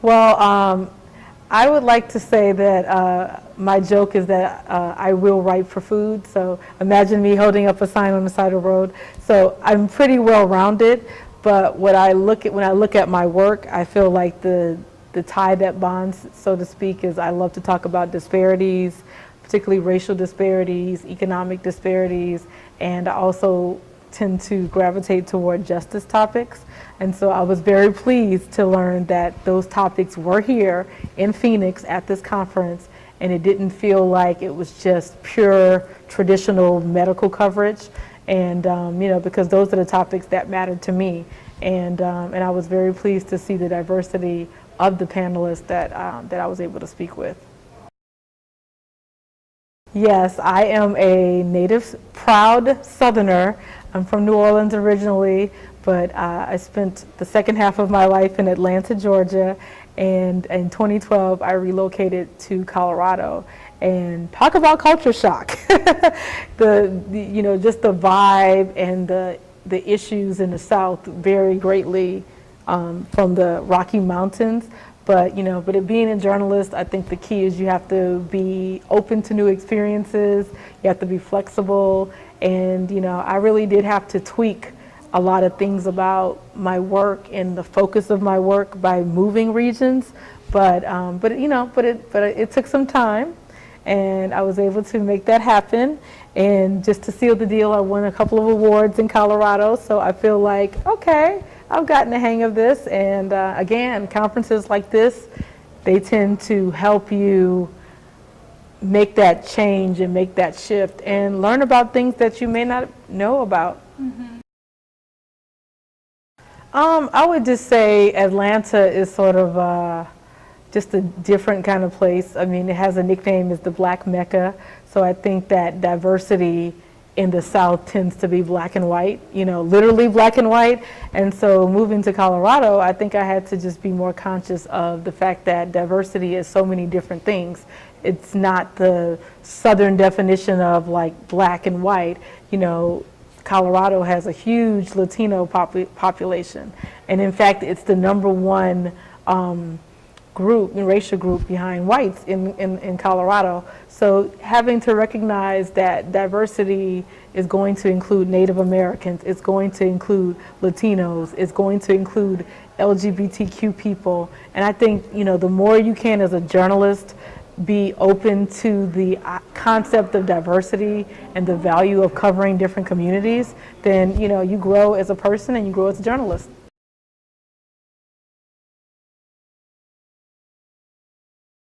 Well, I would like to say that my joke is that I will write for food. So imagine me holding up a sign on the side of the road. So I'm pretty well rounded, but when I look at my work, I feel like the tie that bonds, so to speak, is I love to talk about disparities, particularly racial disparities, economic disparities, and I also tend to gravitate toward justice topics. And so I was very pleased to learn that those topics were here in Phoenix at this conference, and it didn't feel like it was just pure traditional medical coverage. And because those are the topics that mattered to me. And I was very pleased to see the diversity of the panelists that I was able to speak with. Yes, I am a native, proud Southerner. I'm from New Orleans originally, but I spent the second half of my life in Atlanta, Georgia, and in 2012 I relocated to Colorado. And talk about culture shock. Just the vibe and the issues in the South vary greatly from the Rocky Mountains. But it being a journalist, I think the key is you have to be open to new experiences. You have to be flexible, and I really did have to tweak a lot of things about my work and the focus of my work by moving regions. But it took some time, and I was able to make that happen. And just to seal the deal, I won a couple of awards in Colorado. So I feel like, okay, I've gotten the hang of this. And again, conferences like this, they tend to help you make that change and make that shift and learn about things that you may not know about. Mm-hmm. I would just say Atlanta is sort of just a different kind of place. I mean, it has a nickname as the Black Mecca. So I think that diversity in the South tends to be black and white, literally black and white. And so moving to Colorado, I think I had to just be more conscious of the fact that diversity is so many different things. It's not the Southern definition of like black and white. Colorado has a huge Latino population. And in fact, it's the number one racial group behind whites in Colorado. So having to recognize that diversity is going to include Native Americans, it's going to include Latinos, it's going to include LGBTQ people. And I think, the more you can as a journalist be open to the concept of diversity and the value of covering different communities, then, you grow as a person and you grow as a journalist.